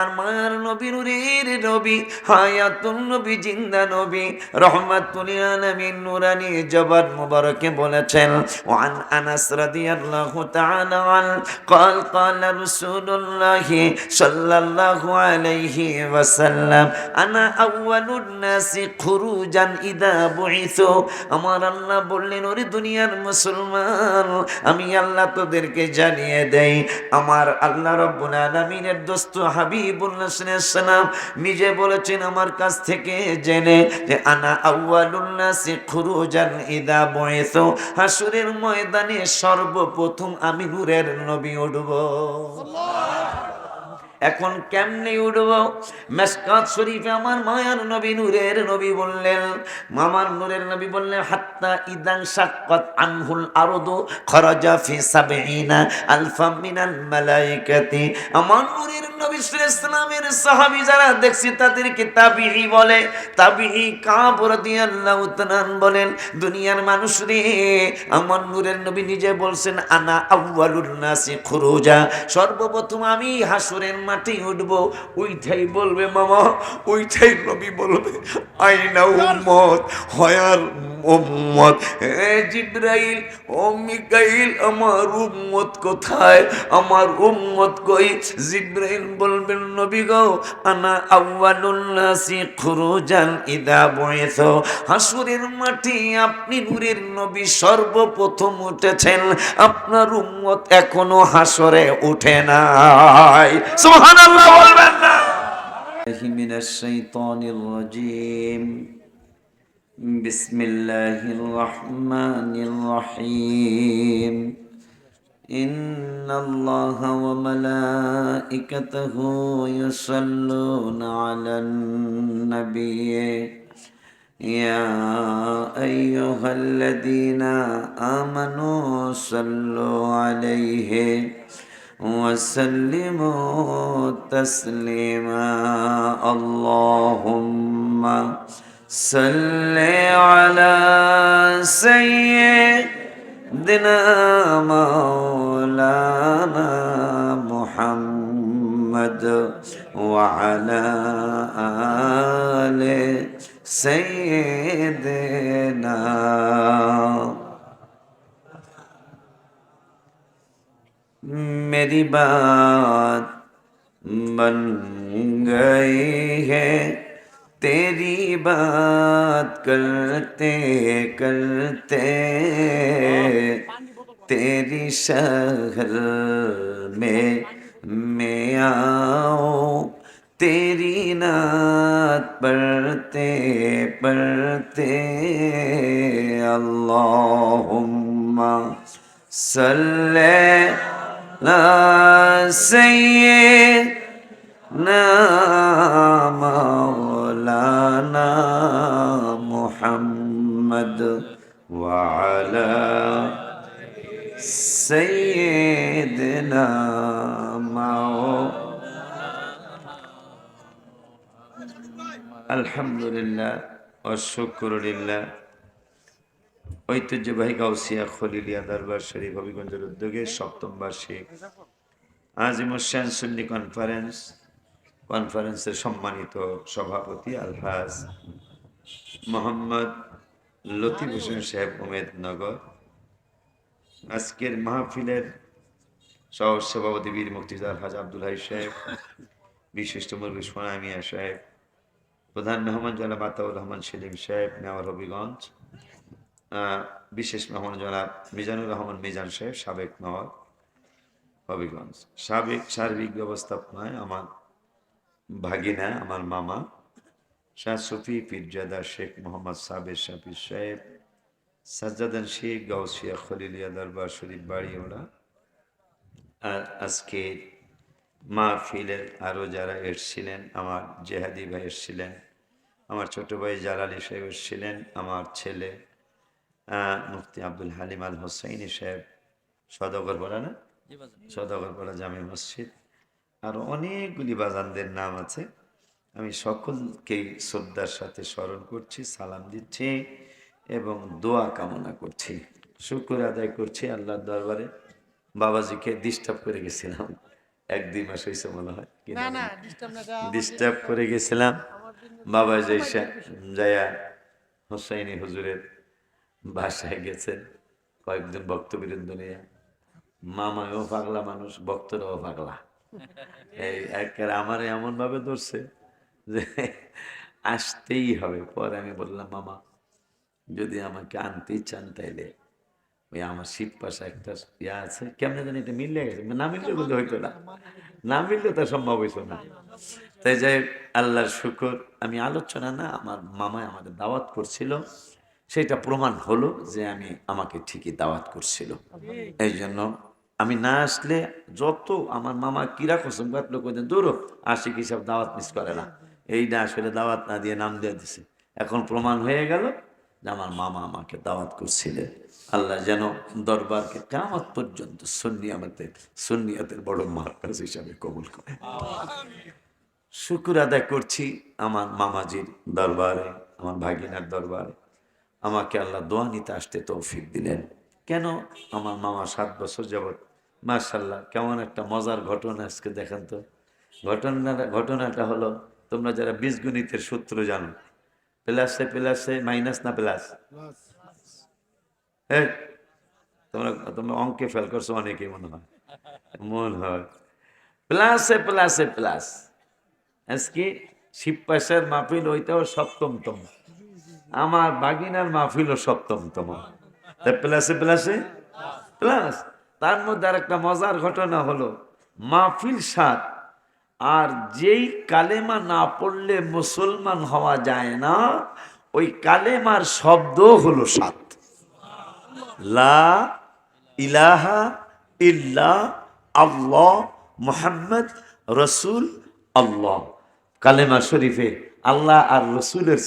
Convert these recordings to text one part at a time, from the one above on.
মায়ার নবী, নূরের নবী, হায়াতুন নবী, জিন্দা নবী, রহমাতুল আলামিন, নূরানী জবান মুবারকে বলেছেন, ওয়ান আনাস রাদিয়াল্লাহু তাআলা আন قال قال رسول الله صلى الله عليه وسلم انا اول الناس خروجا اذا بعثوا। আমার আল্লাহ বললেন, ওরে দুনিয়ার মুসলমান, আমি আল্লাহ তোদেরকে জানিয়ে দেই, আমার আল্লাহ রাব্বুল আলামিনের দোস্ত হাবিবুল্লাহ সাল্লাল্লাহু আলাইহি ওয়াসাল্লাম নিজে বলেছেন আমার কাছ থেকে জেনে, যে আনা আউয়ালুন নাসি খুরুজান ইদা বুইসু, হাসরের ময়দানে সর্বপ্রথম আমি নূরের নবী উঠব। এখন কেমনে উঠব? মিশকাত শরীফে আমার মায়ার নবী, নূরের নবী বললেন, মামার নূরের নবী বললেন, হাত্তা ইদান শাক্কাত আনহুল আরদু খরাজা ফি সাবঈনা আলফাম মিনাল মালায়েকাতি। আমার নূরের নবী সাল্লাল্লাহু আলাইহি ওয়াসাল্লামের সাহাবী যারা দেখছি তাদেরকে তাবিঈ বলে। তাবিঈ কাব রাদিয়াল্লাহু তাআলা বলেন, দুনিয়ার মানুষ রে, আমার নূরের নবী নিজে বলছেন, আনা আউয়ালুন নাসি খুরুজা, সর্বপ্রথম আমি হাসরের মাটি উঠবো। ওইটাই বলবে মামা, ওইটাই নবী বলবে, আইনা উম্মত, হয়ার উম্মত, হে জিবরাইল, ও মিকাইল, আমার উম্মত কোথায়, আমার উম্মত কই? জিবরাইল বলবেন, নবী গো, আনা আউয়ালুন নাসি খুরুজান ইদা বুইসু, হাসরের মাটি আপনি নূরের নবী সর্বপ্রথম উঠেছেন, আপনার উম্মত এখনো হাসরে উঠে নাই। সুবহানাল্লাহ বলবেন না? মিনাশ শাইতানির রাজীম, বিসমিল্লাহির রহমানির রহিম। ইন্নাল্লাহা ওয়া মালাইকাতাহু ইউসাল্লুনা আলান নাবিয়্যি ইয়া আইয়ুহাল্লাযীনা আমানু সাল্লু আলাইহি ওয়া সাল্লিমু তাসলিমা। আল্লাহুম্মা সাল্লি আলা সাইয়্যিদিনা মাওলানা মুহাম্মদ ওয়া আলা আলি সাইয়্যিদিনা। मेरी बात बन गई है, तेरी बात करते करते तेरी शहर में मैं आऊं, तेरी नात पढ़ते पढ़ते। अल्लाहुम्मा सल्ले ला सय्यिदना मौलाना मुहम्मद व अला सय्यिदना আলহামদুলিল্লাহ ওয়া শুকরুলিল্লাহ। ঐতিহ্যবাহী গাউসিয়া খলিলিয়া দরবার শরীফ হবিগঞ্জের উদ্যোগে সপ্তম বার্ষিক আজিমুস-শান সুন্নি কনফারেন্সের সম্মানিত সভাপতি আলহাজ মোহাম্মদ লতিফ হোসেন সাহেব উমেদনগর, আজকের মাহফিলের সহ সভাপতি বীর মুক্তিযোদ্ধা আলহাজ আব্দুল হাই সাহেব, বিশিষ্ট মুরব্বী সোনা মিয়া সাহেব, প্রধান মেহমান জনাব আতাউর রহমান সেলিম সাহেব নেওয়ার হবিগঞ্জ, বিশেষ মেহমান জনাব মিজানুর রহমান মিজান সাহেব সাবেক নওয়াব হবিগঞ্জ, সার্বিক ব্যবস্থাপনায় আমার ভাগিনা, আমার মামা শাহ সুফি পীরজাদা শেখ মোহাম্মদ সাবের শাফি সাহেব, সাজ্জাদান শেখ গাউসিয়া খলিলিয়া দরবার শরীফ বাড়িওয়ালা। আর আজকে মাহফিলের আরও যারা এসেছিলেন, আমার জেহাদি ভাই এসেছিলেন, আমার ছোট ভাই জালালি সাহেব এসেছিলেন, আমার ছেলে মুফতি আব্দুল হালিম আল হোসাইনি সাহেব, সদগরপাড়া না, সদগরপাড়া জামে মসজিদ, আরও অনেকগুলি বাজানদের নাম আছে। আমি সকলকেই শ্রদ্ধার সাথে স্মরণ করছি, সালাম দিচ্ছি এবং দোয়া কামনা করছি, শুকর আদায় করছি আল্লাহর দরবারে। বাবাজিকে ডিস্টার্ব করে গেছিলাম, 1-2 মাস হয়েছে মনে হয়, না না ডিস্টার্ব না, ডিস্টার্ব করে গেছিলাম। বাবা যাইয়া হোসাইনী হুজুরের বাসায় গেছেন, কয়েকজন ভক্তবৃন্দ নিয়ে। মামাও পাগলা মানুষ, ভক্তরাও পাগলা। এই একেবারে আমার এমন ভাবে ধরছে যে আসতেই হবে। পরে আমি বললাম, মামা যদি আমাকে আনতেই চান তাইলে ওই আমার শীত পাশে একটা ইয়া আছে, কেমনে জানি এটা মিললে গেছে, না মিললে কিন্তু হইতো না, না মিললে তো সম্ভব হইতো না। তাই যাই আল্লাহর শুকর, আমি আলোচনা না, আমার মামায় আমাদের দাওয়াত করছিল, সেটা প্রমাণ হলো যে আমাকে ঠিকই দাওয়াত করছিল। এই জন্য আমি না আসলে যত আমার মামা কিরা কসম কাটলো কইতেন, দূর আশিক হিসাব দাওয়াত মিস করে না, এই না আসলে দাওয়াত না দিয়ে নাম দিয়ে দিছে। এখন প্রমাণ হয়ে গেল যে আমার মামা আমাকে দাওয়াত করছিলেন। আল্লাহ যেন দরবারকে কিয়ামত পর্যন্ত সুন্নিয়াতের বড় মার্কাজ হিসাবে কবুল করে। শুকর আদায় করছি আমার মামাজির দরবারে, আমার ভাগিনার দরবারে। আমাকে আল্লাহ দোয়া নিতে আসতে তৌফিক দিলেন। কেন? আমার মামা 7 বছর যাবৎ, মাশাআল্লাহ, কেমন একটা মজার ঘটনা আজকে দেখেন তো। ঘটনাটা হলো, তোমরা যারা বীজগণিতের সূত্র জানো, প্লাসে প্লাসে মাইনাস না প্লাস, হ্যাঁ তোমরা তোমরা অঙ্কে ফেল করছো অনেকেই মনে হয় প্লাসে প্লাসে প্লাস। আজকে শিব পয়সার মাহফিল ওইটাও 7তম, আমার বাগিনার মাহফিলও 7তম। প্লাসে প্লাসে প্লাস। তার মধ্যে আর একটা মজার ঘটনা হলো, মাহফিল 7, আর যেই কালেমা না পড়লে মুসলমান হওয়া যায় না, ওই কালেমার শব্দ হলো 7। লা ইলাহা ইল্লা আল্লাহ মুহাম্মদ রসুল আল্লাহ। কালেমা শরীফে আল্লাহ আর রসুলের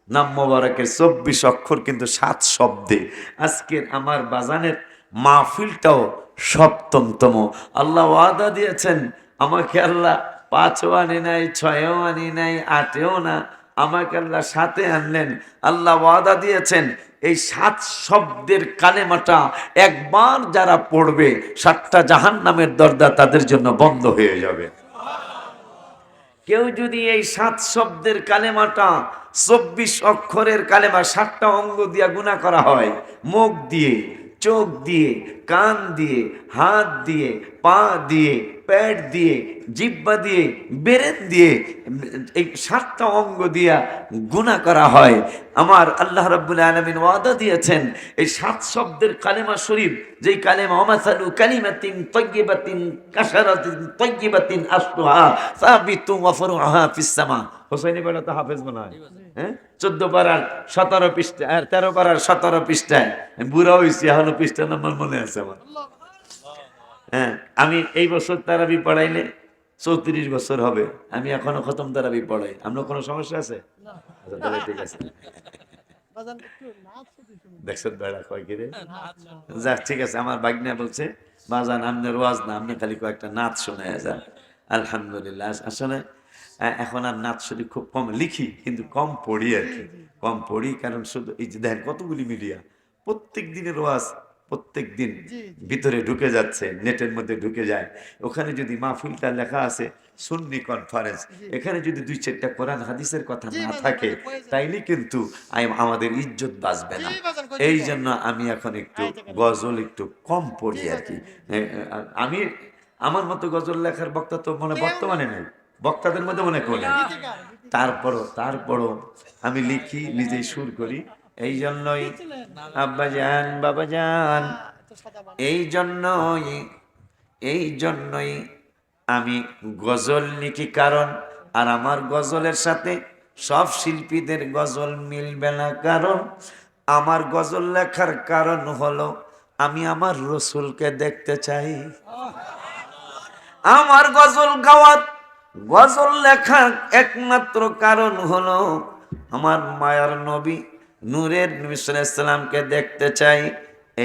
নাম মোবারকের 24 অক্ষর, কিন্তু 7 শব্দে। আজকের আমার বাজানের মাহফিলটাও 7তম। আল্লাহ ওয়াদা দিয়েছেন আমাকে, আল্লাহ 5ও আনি নাই, 6ও আনি নাই, 8ও না, আমাকে আল্লাহ 7-এ আনলেন। আল্লাহ ওয়াদা দিয়েছেন এই 7 শব্দের কালেমাটা একবার যারা পড়বে, 7টা জাহান্নামের দরজা তাদের জন্য বন্ধ হয়ে যাবে। কেউ যদি এই 7 শব্দের কালেমাটা, 24 অক্ষরের কালেমা 7টা অঙ্গ দিয়ে গুনাহ করা হয়, মুখ দিয়ে, চোখ দিয়ে, কান দিয়ে, হাত দিয়ে, পা দিয়ে, পেট দিয়ে, জিহ্বা দিয়ে, বেরেন দিয়ে, এই 7টা অঙ্গ দিয়া গুনাহ করা হয়। আমার আল্লাহ রাব্বুল আলামিন ওয়াদা দিয়েছেন এই 7 শব্দের কালেমা শরীফ, যেই কালেমা ওমাসালু কালিমাতিন তাইয়্যিবাতিন কাশারাতিন তাইয়্যিবাতিন আসলুহা সাবিতুন ওয়া ফারউহা ফিস সামা। হোসেনী বেলা তো হাফেজ মনে হয়, হ্যাঁ 14 পারার 17 পৃষ্ঠা আর 13 পারার 17 পৃষ্ঠায়। বুড়া হইছি, এখনো পৃষ্ঠা নাম্বার মনে আছে আমার। হ্যাঁ, আমি এই বছর তারাবি পড়াইলে 34 বছর হবে, আমি এখনো খতম তারাবি পড়াই। আপনার কোনো সমস্যা আছে? আচ্ছা তাহলে ঠিক আছে। দেখছেন বেড়া কয় কি রে, যাক ঠিক আছে। আমার বাগনা বলছে, বাজান আপনার ওয়াজ না, আপনি খালি কয়েকটা নাচ শুনে যান। আলহামদুলিল্লাহ। আসলে এখন আর নাচ শরীফ খুব কম লিখি, কিন্তু কম পড়ি আর কি, কম পড়ি। কারণ শুধু এই যে দেখেন কতগুলি মিডিয়া, প্রত্যেক দিনের ওয়াজ প্রত্যেক দিন ভিতরে ঢুকে যাচ্ছে, নেটের মধ্যে ঢুকে যায়। ওখানে যদি মাহফিলটা লেখা আছে সুন্নি কনফারেন্স, এখানে যদি 2-4টা কোরআন হাদিসের কথা না থাকে, তাইলে কিন্তু আমাদের ইজ্জত বাঁচবে না। এই জন্য আমি এখন একটু গজল একটু কম পড়ি আর কি। আমি আমার মতো গজল লেখার বক্তা তো মনে বর্তমানে নেই, বক্তাদের মধ্যে মনে করি। তারপরও আমি লিখি, নিজেই সুর করি। এই জন্যই আব্বাজান বাবাজান, এই জন্যই আমি গজল লিখি। কারণ আর আমার গজলের সাথে সব শিল্পীদের গজল মিলবে না। কারণ আমার গজল লেখার কারণ হলো আমি আমার রসুলকে দেখতে চাই। আমার গজল লেখার একমাত্র কারণ হলো আমার মায়ার নবী নূরের নবী সাল্লাল্লাহু আলাইহি সাল্লামকে দেখতে চাই।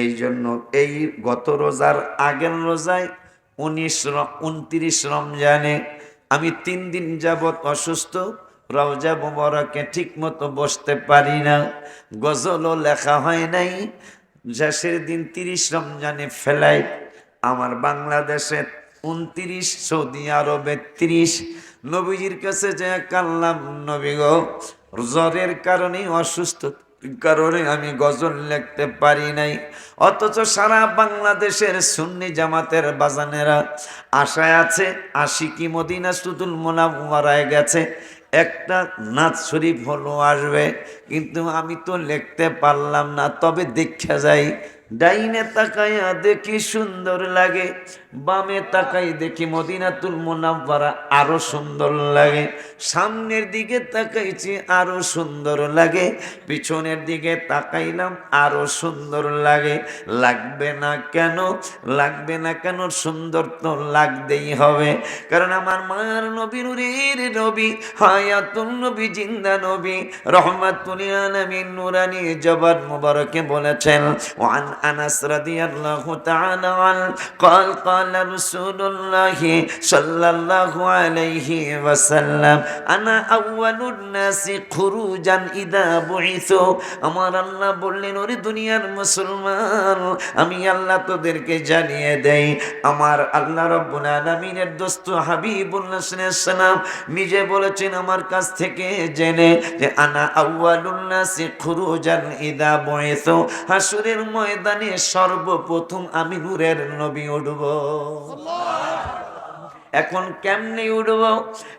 এই জন্য এই গত রোজার আগের রোজায় 29 রমজানে আমি 3 দিন যাবৎ অসুস্থ, রওজা মুবারকে ঠিক মতো বসতে পারি না, গজলও লেখা হয় নাই। শেষের দিন 30 রমজানে ফ্লাইট, আমার বাংলাদেশে 29, সৌদি আরবে 30। নবীজির কাছে যে কাল্লাম, নবী গো, জ্বরের কারণে, অসুস্থ কারণে আমি গজল লিখতে পারি নাই। অথচ সারা বাংলাদেশের সুন্নি জামাতের বাজানেরা আশায় আছে, আশিকি মদিনা সুদুল মুনাওয়ারায় গেছে, একটা নাচ শরীফ হলো আসবে, কিন্তু আমি তো লিখতে পারলাম না। তবে দেখা যাই, ডাইনে তাকাইয়া দেখি সুন্দর লাগে, বামে তাকাই দেখি মদিনাতুল মুনাওয়ারা আরো সুন্দর লাগে, সামনের দিকে তাকাইছি আরো সুন্দর লাগে, পিছনের দিকে তাকাইলাম আরো সুন্দর লাগে। লাগবে না কেন? লাগবে না কেন? সুন্দর তো লাগতেই হবে, কারণ আমার মায়ের নবী, নূরের নবী, হায়াতুন নবী, জিন্দা নবী, রহমাতুল আলামিন, নূরানী জবান মুবারকে বলেছেন, ওয়ান আনাস রাদিয়াল্লাহু তাআলা আন قال قال رسول الله صلى الله عليه وسلم انا اول الناس خروجا اذا بعثوا। আমার আল্লাহ বললেন, ওরে দুনিয়ার মুসলমান, আমি আল্লাহ তোদেরকে জানিয়ে দেই, আমার আল্লাহ রাব্বুল আলামিনের দোস্ত হাবিবুল্লাহ সাল্লাল্লাহু আলাইহি ওয়াসাল্লাম নিজে বলেছেন আমার কাছ থেকে জেনে, যে আনা আউয়ালুন নাসি খুরুজান ইদা বুইসু, হাসরের ময়দানে সর্বপ্রথম আমি নূরের নবী উঠব। এখন কেমনে উঠব?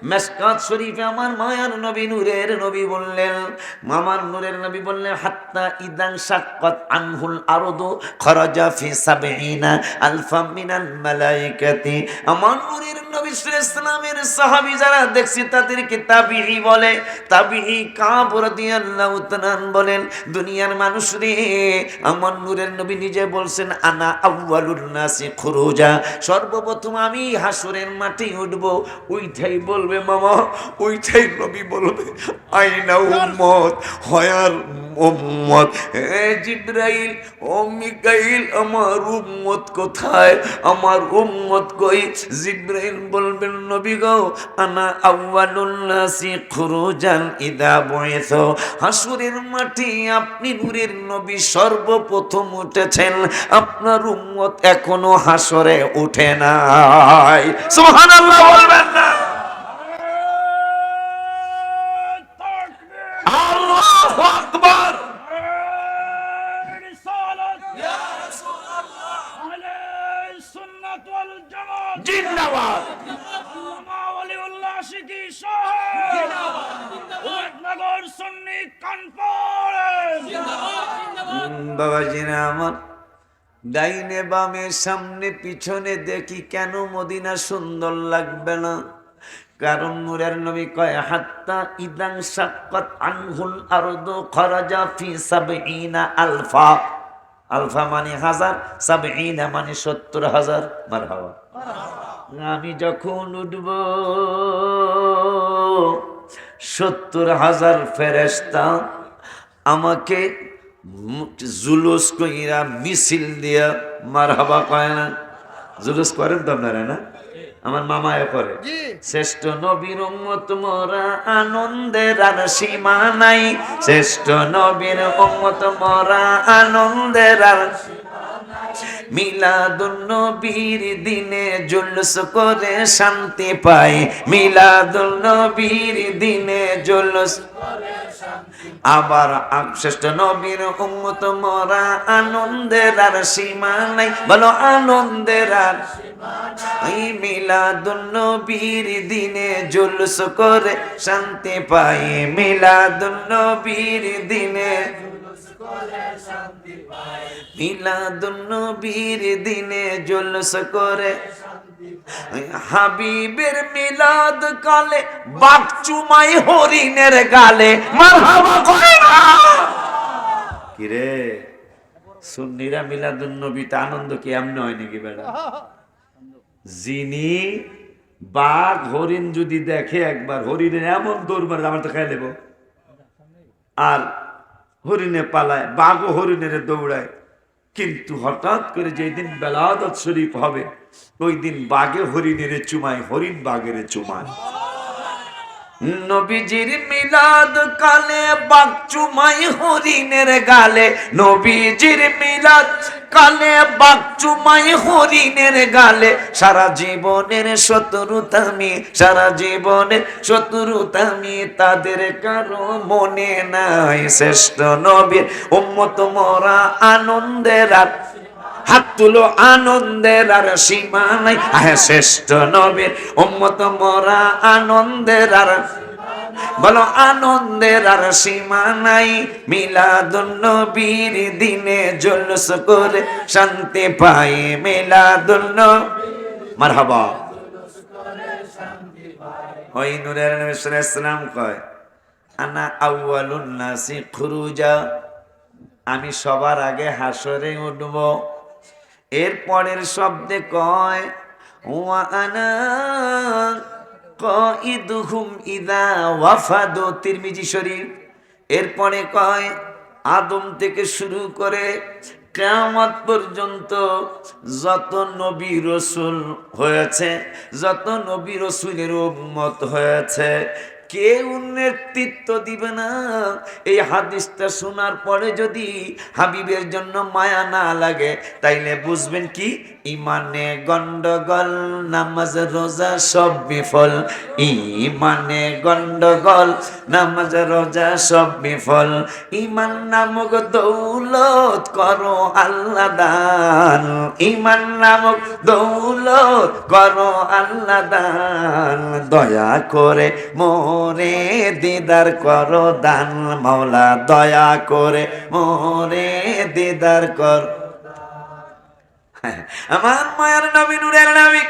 মিশকাত শরীফে আমার মায়ার নবী, নূরের নবী বললেন, মামার নূরের নবী বললেন, হাত্তা ইদান শাক্কাত আনহুল আরদু খরাজা ফি সাবঈনা আলফা মিনাল মালায়েকাতি। আমার নূরের নবী সাল্লাল্লাহু আলাইহি ওয়াসাল্লামের সাহাবী যারা দেখছি তাদেরকে তাবিঈ বলে। তাবিঈ কাব রাদিয়াল্লাহু তাআলা বলেন, দুনিয়ার মানুষ রে, আমার নূরের নবী নিজে বলছেন, আনা আউয়ালুন নাসি খুরুজা, সর্বপ্রথম আমি হাসরের মাটি উঠবো। ওইটাই বলবে মামা, ওইটাই নবী বলবে, আইনা উম্মত, হয়ার উম্মত, হে জিবরাইল, ও মিকাইল, আমার উম্মত কোথায়? আমার উম্মত কই? জিবরাইল বলবেন, নবী গো, আনা আউয়ালুন নাসি খুরুজান ইদা বুইসু, হাসরের মাটি আপনি নূরের নবী সর্বপ্রথম উঠেছেন, আপনার উম্মত এখনো হাসরে উঠে নাই। সুবহানাল্লাহ বলবেন না? আল্লাহু আকবার। জিন্দাবাদ। বাবাজিরা আমার, ডাইনে বামে সামনে পিছনে দেখি, কেন মদিনা সুন্দর লাগবে না? কারণ নূরের নবী কয়, হাত্তা ইদান শাক্কাত আনহুল আরদু খরাজা ফি সাবঈনা আলফা। আলফা মানে হাজার, সাবঈনা মানে ৭০,০০০। মারহাবা। আমি যখন উঠব, ৭০,০০০ ফেরেশতা আমাকে জুলুস কইরা, মিছিল দিয়া, মারহাবা কয় না? জুলুস করেন তো আপনারা না? আমার মামায় করে। শ্রেষ্ঠ নবীর উম্মত মোরা, আনন্দের আর সীমা নাই, শ্রেষ্ঠ নবীর উম্মত মোরা, আনন্দের আর মিলাদুন নবীর দিনে জুলুস করে শান্তি পাই, মিলাদুন নবীর দিনে জুলুস। আবার শ্রেষ্ঠ নবীর উম্মত মোরা, আনন্দের আর সীমা নাই, বলো আনন্দের আর এই মিলাদুন নবীর দিনে জুলুস করে শান্তি পাই, মিলাদুন নবীর দিনে মিলাদুন নবীর দিনে জুলুস করে। হাবিবের মিলাদ কালে বাঘ চুমাই হরিণের গালে, মারহাবা কয় না? কিরে, সুন্নিরা মিলাদুন নবীতে আনন্দ কি এমন হয় নাকি বেটা? যিনি বাঘ হরিণ যদি দেখে একবার, হরিণের এমন দৌড় মারে, আমার তো খাই নেব। আর হরিণে পালায়, বাঘও হরিণের দৌড়ায়, কিন্তু হঠাৎ করে যেদিন বেলাদত শরীফ হবে, ওই দিন বাঘে হরিণের চুমায়, হরিণ বাঘের চুমায়। নবীজির মিলাদ কালে বাঘ চুমাই হরিণের গালে, নবীজির মিলাদ কালে বাগচুমাই হরিণের গালে, সারা জীবনের শত্রুতামি, সারা জীবনের শত্রুতামি, তাদের কারো মনে নাই। শ্রেষ্ঠ নবীর উম্মত মোরা, আনন্দের আর হাত তুলো, আনন্দের আর সীমা নাই। শ্রেষ্ঠ নবীর উম্মত মোরা, আনন্দের আর বলো আনন্দের আর সীমা নাই। মিলাদুন নবীর দিনে জুলুস করে শান্তি পাই, মিলাদুন নবী মারহাবা। ওই নূরের নবী সাল্লাল্লাহু আলাইহি ওয়াসাল্লাম কয়, আনা আউয়ালুন নাসি খুরুজা, আমি সবার আগে হাসরে উঠব। এর পরের শব্দে কয়, ওয়া আনা কাইদুহুম ইযা ওয়াফাদু, তিরমিজি শরীফ। এরপরে কয়, আদম থেকে শুরু করে কিয়ামত পর্যন্ত যত নবী রাসূল হয়েছে, যত নবী রাসূলের উম্মত হয়েছে, কেউ নেতৃত্ব দিবে না। এই হাদিসটা শোনার পরে যদি হাবিবের জন্য মায়া না লাগে, তাইলে বুঝবেন কি, ইমানে গন্ডগোল, নামাজ রোজা সব বিফল। ইমানে গন্ডগোল, নামাজ রোজা সব বিফল। ইমান নামক দৌলত করো আল্লাহ দান, ইমান নামক দৌলত করো আল্লাহ দান। দয়া করে মোরে দিদার করো দান, মাওলা দয়া করে মোরে দিদার কর। আমার মায়ের নবী, নূরের নবী,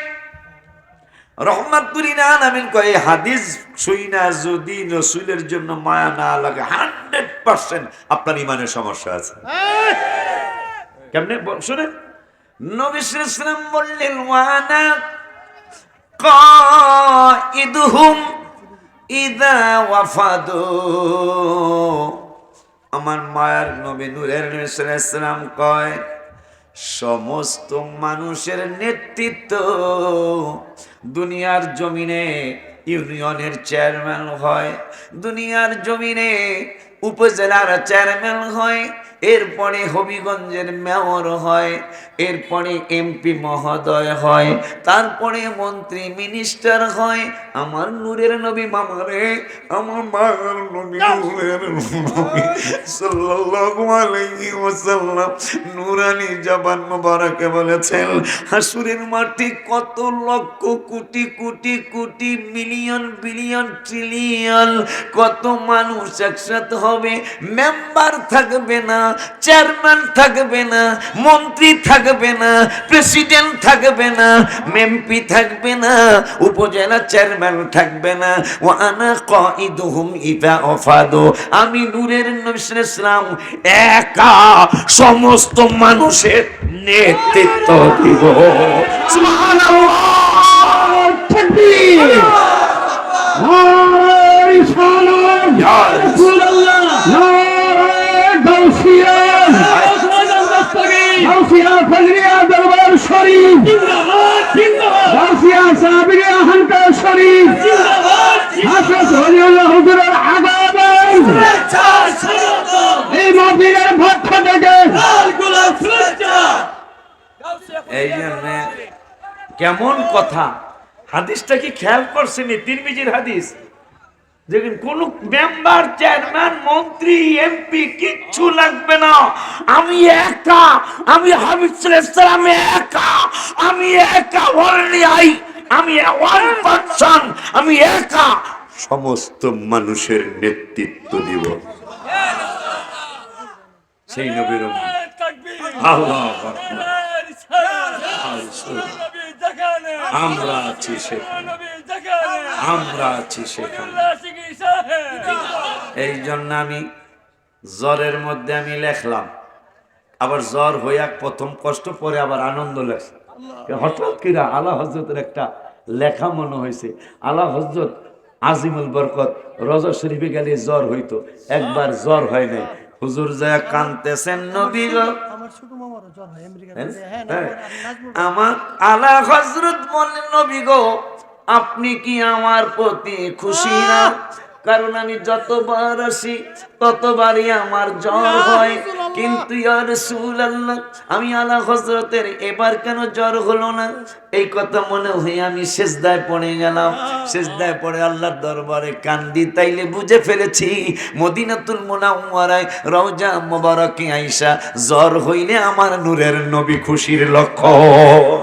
রহমাতুল আলামিন কয়, হাদিস শুইনা যদি রাসূলের জন্য মায়া না লাগে, 100% আপনার ইমানের সমস্যা আছে। কেমনে শুনেন, নবী সাল্লাল্লাহু আলাইহি ওয়াসাল্লাম বললেন, ওয়ানা কাইদুহুম ইযা ওয়াফাদু। আমার মায়ের নবী নূরের নবী সাল্লাল্লাহু আলাইহি ওয়াসাল্লাম কয়, সমস্ত মানুষের নেতৃত্ব দুনিয়ার জমিনে ইউনিয়নের চেয়ারম্যান হয়, দুনিয়ার জমিনে উপজেলার চেয়ারম্যান হয়, এরপরে হবিগঞ্জের মেয়র হয়, এরপরে এমপি মহোদয় হয়, তারপরে মন্ত্রী মিনিস্টার হয়। আমার নূরের নবী মামারে, আমার মার নবী নূরের নবী সাল্লাল্লাহু আলাইহি ওয়াসাল্লাম নূরানি জবান মোবারকে বলেছেন, হাসুরের মাঠে কত lakh crore crore crore million billion trillion কত মানুষ একসাথে হবে, মেম্বার থাকবে না, চেয়ারম্যান থাকবে না, মন্ত্রী থাকবে না, প্রেসিডেন্ট থাকবে না, এমপি থাকবে না, উপজেলা চেয়ারম্যান থাকবে না। ওয়া আনা কাইদুহুম ইযা ওয়াফাদু, আমি নূরের নবী সাল্লাল্লাহু আলাইহি ওয়াসাল্লাম একা সমস্ত মানুষের নেতৃত্ব দিব। সুবহানাল্লাহ, তাকবীর, নারে সালাম, ইয়া রাসূলুল্লাহ, নারে গাউসিয়া, গাউসিয়া ফজরিয়া দরবার শরীফ জিন্দাবাদ, জিন্দাবাদ, গাউসিয়া সাবিরিয়া হানকা শরীফ জিন্দাবাদ, হাফেজ ওলিউল্লাহ হুজুরের আগাবাই শুভেচ্ছা স্বাগত। এই মাহফিলের পক্ষ থেকে লাল গোলাপ শুভেচ্ছা। এই জন্য কেমন কথা, হাদিসটা কি খেয়াল করছেন? তিরমিজির হাদিস, দেখেন, কোন মেম্বার, চেয়ারম্যান, মন্ত্রী, এমপি কিচ্ছু লাগবে না, আমি একা, আমি হাবিব সাল্লাল্লাহু আলাইহি ওয়াসাল্লাম একা, আমি একা বললি আই, আমি ওয়ান পারসন, আমি একা সমস্ত মানুষের নেতৃত্ব দিব। সেই নবীর আল্লাহু আকবার, আমরা আছি সেখানে, আমরা আছি সেখানে। এই জন্য আমি জ্বরের মধ্যে আমি লেখলাম, আবার জ্বর হইয়া প্রথম কষ্ট, পরে আবার আনন্দ লেখলাম। হঠাৎ করে আলা হযরতের একটা লেখা মনে হয়েছে, আলা হযরত আজিমুল বরকত রজা শরীফে গেলে জ্বর হইতো, একবার জ্বর হয় নাই, হুজুর যায় কাঁদতেছেন, নবী গো, আমার আলা হযরত বললেন, নবী গো, আপনি কি আমার প্রতি খুশি না? কারণ আমি যতবার আসি ততবারই আমার জ্বর হয়। কিন্তু ইয়া রাসূলুল্লাহ, আমি আলা হযরতের এবার কেন জ্বর হলো না? এই কথা মনে হয়ে আমি সিজদায় পড়ে গেলাম। সিজদায় পড়ে আল্লাহর দরবারে কান্দি, তাইলে বুঝে ফেলেছি মদিনাতুল মুনাওয়ারায় রওজা মুবারকে আইসা জ্বর হইলে আমার নূরের নবী খুশির লক্ষণ।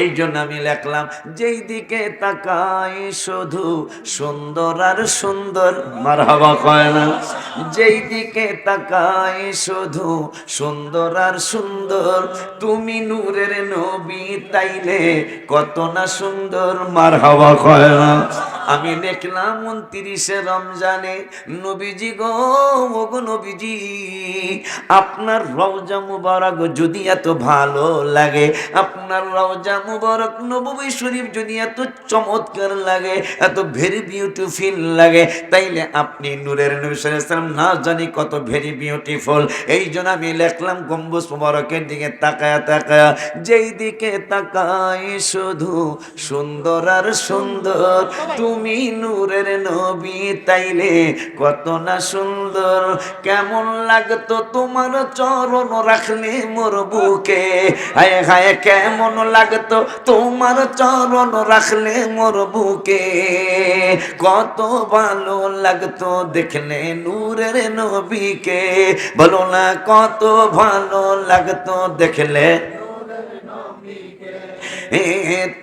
এই জন্য আমি লিখলাম, যেই দিকে তাকাই শুধু সুন্দর আর সুন্দর, মারহাবা কয় না? যেই দিকে তাকাই শুধু সুন্দর আর সুন্দর, তুমি নূরের নবী তাইলে কত না সুন্দর, মারহাবা কয় না? আমি দেখলাম 29শে রমজানে নবীজি গো, ওগো নবীজি, আপনার রওজা মুবারক যদি এত ভালো লাগে, আপনার রওজা মুবারক নববী শরীফ যদি এত চমৎকার লাগে, এত ভেরি বিউটিফুল লাগে, তাইলে আপনি নূরের নবী সাল্লাল্লাহু আলাইহি ওয়াসাল্লাম না জানি কত ভেরি বিউটিফুল। এই জন্য আমি লিখলাম গম্বুজ মুবারকের দিকে তাকায়া তাকায়া, যেই দিকে তাকাই শুধু সুন্দর আর সুন্দর, তুমি নূরের নবী তাইলে কত না সুন্দর। কেমন লাগতো তোমার চরণ রাখলে মোর বুকে, হায় হায় কেমন লাগতো তোমার চরণ রাখলে মোর বুকে, কত ভালো লাগতো দেখলে নূরের নবীকে, বলো না কত ভালো লাগতো দেখলে।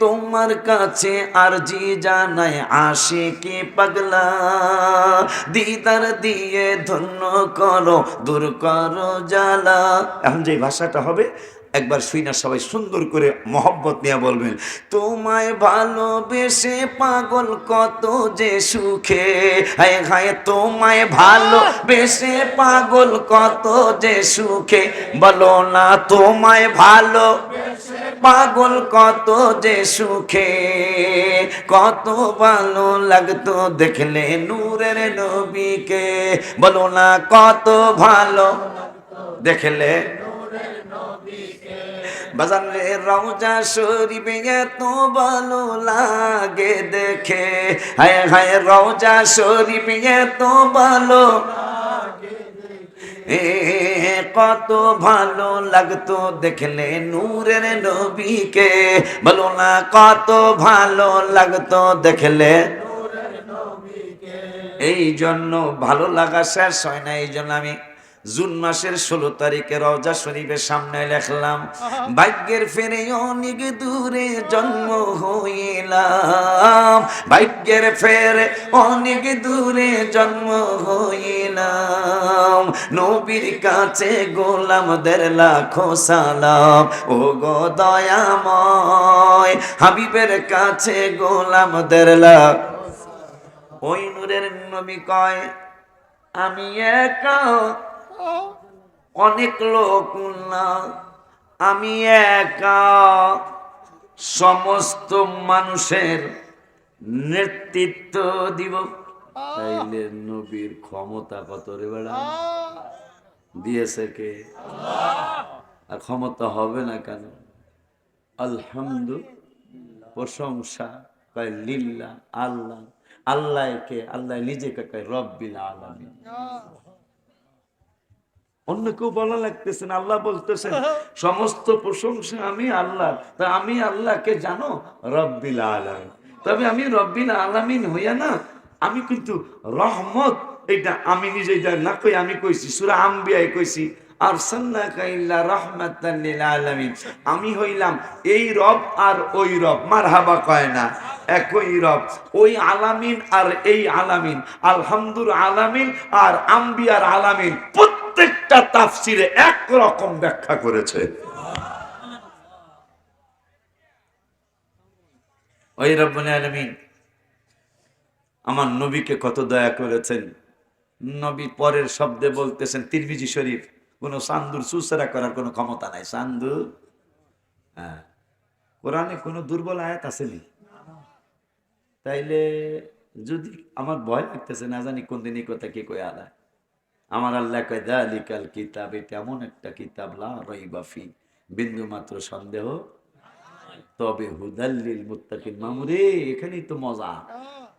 তোমার কাছে আরজি জানাই আশিকি পাগলা, দিদার দিয়ে ধন্য করো, দূর করো জ্বালা। এখন যে ভাষাটা হবে একবার শুই না, সবাই সুন্দর করে মহব্বত নিয়ে বলবেন, তোমায় ভালোবেসে পাগল কত যে সুখে, হায় হায় তোমায় ভালোবেসে পাগল কত যে সুখে, বলো না তোমায় ভালো পাগল কত যে সুখে, কত ভালো লাগতো দেখলে নূরের নবীকে, বলো না কত ভালো দেখলে। বাজান রে রওজা শরীফে এত ভালো লাগে দেখে, হায় হায় রওজা শরীফে এত ভালো, কত ভালো লাগতো দেখলে নূরের নবীকে, বলো না কত ভালো লাগতো দেখলে। এই জন্য ভালো লাগা শেষ হয় না। এই জন্য আমি জুন মাসের 16 তারিখে রওজা শরীফের সামনে লিখলাম, ভাগ্যের ফেরে অনেক দূরে জন্ম হইলাম, ভাগ্যের ফেরে অনেক দূরে জন্ম হইলাম, নবীর কাছে গোলামদের লাখো সালাম, ও গো দয়াময় হাবিবের কাছে গোলামদের লাখ। ওই নূরের নবী কয়, আমি একা অনেক লোক না, আমি একা সমস্ত মানুষের নেতৃত্ব দিব। তাইলে নবীর ক্ষমতা কত রে বেড়া, দিয়েছে কে? আর ক্ষমতা হবে না কেন? আলহামদুলিল্লাহ, প্রশংসা কয় লিল্লাহ, আল্লাহ। আল্লাহ কে? আল্লাহ নিজেকে কয় রব্বিল আলামিন। অন্য কেউ বলা লাগতেছে না, আল্লাহ বলতেছেন সমস্ত প্রশংসা আমি আল্লাহ। তা আমি আল্লাহকে জানো রব্বিল আলামিন। তবে আমি রব্বিল আলামিন হইয়া না, আমি কিন্তু রহমত, এটা আমি নিজে না কই, আমি কইছি সূরা আম্বিয়ায় কইছি, আরসালনাকা ইল্লা রাহমাতাল লিল আলামিন। আমি হইলাম এই রব আর ওই রব, মারহাবা কয় না? একই রব। ওই আলামিন আর এই আলামিন, আলহামদুল আলামিন আর আম্বিয়ার আলামিন, প্রত্যেকটা তাফসিরে একরকম ব্যাখ্যা করেছে। ওই রব্বুল আলামিন আমার নবীকে কত দয়া করেছেন। নবী পরের শব্দে বলতেছেন, তিরমিজি শরীফ, কোন সান্দুর সুসরা করার কোনো ক্ষমতা নাই। সান্দু, হ্যাঁ, কোরআনে কোনো দুর্বল আয়াত আসেনি। তাইলে যদি আমার ভয় লাগতেছে, না জানি কোন দিন এই কথা কে কই আলা, আমার আল্লাহ কয় যালিকাল কিতাব, এটা এমন একটা কিতাব লা রাইবা ফি, বিন্দু মাত্র সন্দেহ, তবে হুদাল লিল মুত্তাকিন। মামুরে, এখানেই তো মজা।